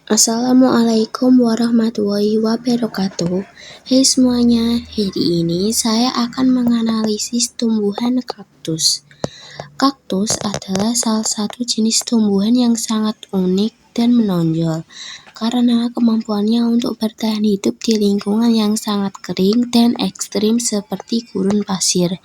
Assalamualaikum warahmatullahi wabarakatuh. Hai semuanya, hari ini saya akan menganalisis tumbuhan kaktus. Kaktus adalah salah satu jenis tumbuhan yang sangat unik dan menonjol karena kemampuannya untuk bertahan hidup di lingkungan yang sangat kering dan ekstrim seperti gurun pasir.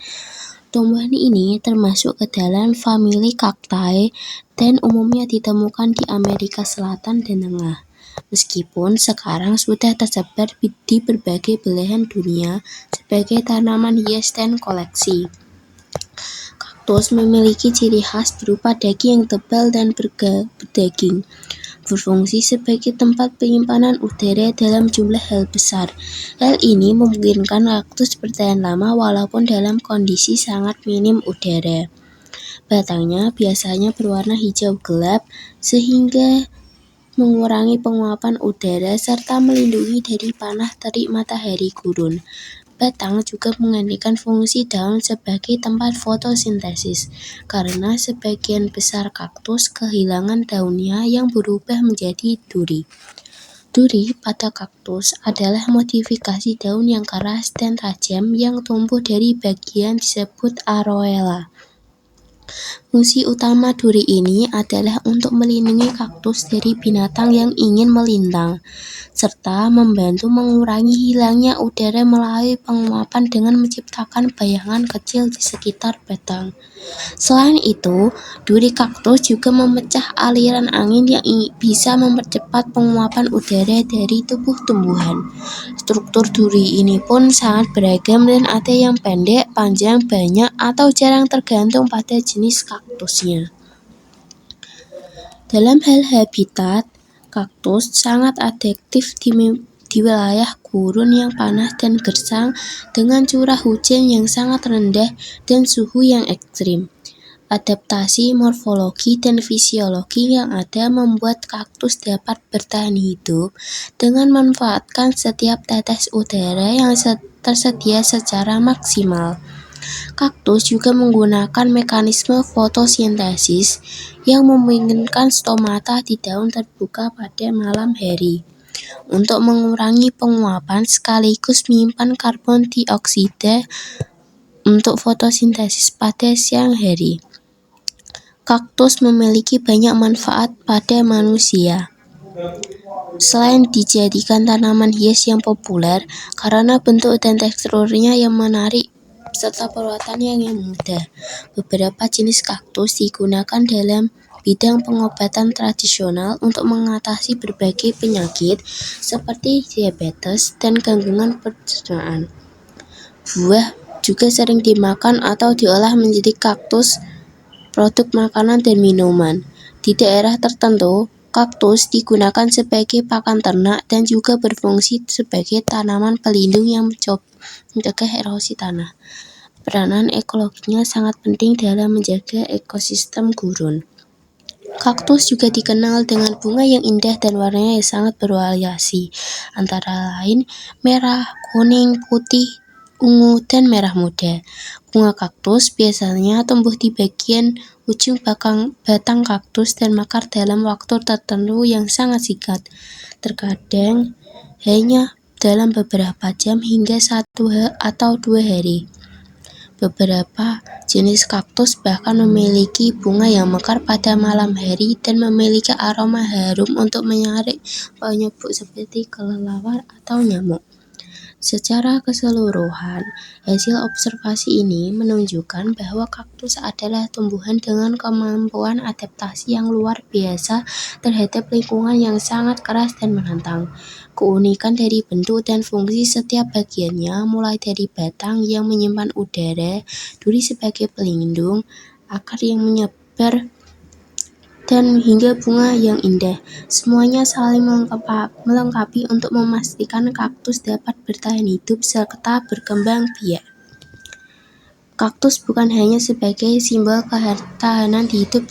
Tumbuhan ini termasuk ke dalam famili Cactae dan umumnya ditemukan di Amerika Selatan dan Tengah. Meskipun sekarang sudah tersebar di berbagai belahan dunia sebagai tanaman hias dan koleksi. Kaktus memiliki ciri khas berupa daging yang tebal dan berdaging, berfungsi sebagai tempat penyimpanan udara dalam jumlah hal besar. Hal ini memungkinkan kaktus bertahan lama walaupun dalam kondisi sangat minim udara. Batangnya biasanya berwarna hijau gelap sehingga mengurangi penguapan udara serta melindungi dari panas terik matahari gurun. Batang juga menggantikan fungsi daun sebagai tempat fotosintesis, karena sebagian besar kaktus kehilangan daunnya yang berubah menjadi duri. Duri pada kaktus adalah modifikasi daun yang keras dan tajam yang tumbuh dari bagian disebut aroela. Fungsi utama duri ini adalah untuk melindungi kaktus dari binatang yang ingin melintang, serta membantu mengurangi hilangnya udara melalui penguapan dengan menciptakan bayangan kecil di sekitar batang. Selain itu, duri kaktus juga memecah aliran angin yang bisa mempercepat penguapan udara dari tubuh tumbuhan. Struktur duri ini pun sangat beragam dan ada yang pendek, panjang, banyak, atau jarang tergantung pada jenis kaktusnya. Dalam hal habitat, kaktus sangat adaptif di wilayah gurun yang panas dan gersang dengan curah hujan yang sangat rendah dan suhu yang ekstrim. Adaptasi morfologi dan fisiologi yang ada membuat kaktus dapat bertahan hidup dengan memanfaatkan setiap tetes udara yang tersedia secara maksimal. Kaktus juga menggunakan mekanisme fotosintesis yang memungkinkan stomata di daun terbuka pada malam hari untuk mengurangi penguapan sekaligus menyimpan karbon dioksida untuk fotosintesis pada siang hari. Kaktus memiliki banyak manfaat pada manusia. Selain dijadikan tanaman hias yang populer karena bentuk dan teksturnya yang menarik serta perawatannya yang mudah, beberapa jenis kaktus digunakan dalam bidang pengobatan tradisional untuk mengatasi berbagai penyakit seperti diabetes dan gangguan pencernaan. Buah juga sering dimakan atau diolah menjadi kaktus produk makanan dan minuman. Di daerah tertentu, kaktus digunakan sebagai pakan ternak dan juga berfungsi sebagai tanaman pelindung yang mencegah erosi tanah. Peranan ekologinya sangat penting dalam menjaga ekosistem gurun. Kaktus juga dikenal dengan bunga yang indah dan warnanya yang sangat bervariasi, antara lain merah, kuning, putih, ungu, dan merah muda. Bunga kaktus biasanya tumbuh di bagian ujung batang kaktus dan mekar dalam waktu tertentu yang sangat singkat, terkadang hanya dalam beberapa jam hingga 1 atau 2 hari. Beberapa jenis kaktus bahkan memiliki bunga yang mekar pada malam hari dan memiliki aroma harum untuk menyaring penyebab seperti kelelawar atau nyamuk. Secara keseluruhan, hasil observasi ini menunjukkan bahwa kaktus adalah tumbuhan dengan kemampuan adaptasi yang luar biasa terhadap lingkungan yang sangat keras dan menantang. Keunikan dari bentuk dan fungsi setiap bagiannya, mulai dari batang yang menyimpan udara, duri sebagai pelindung, akar yang menyebar, dan hingga bunga yang indah, semuanya saling melengkapi untuk memastikan kaktus dapat bertahan hidup serta berkembang biak. Kaktus bukan hanya sebagai simbol ketahanan hidup,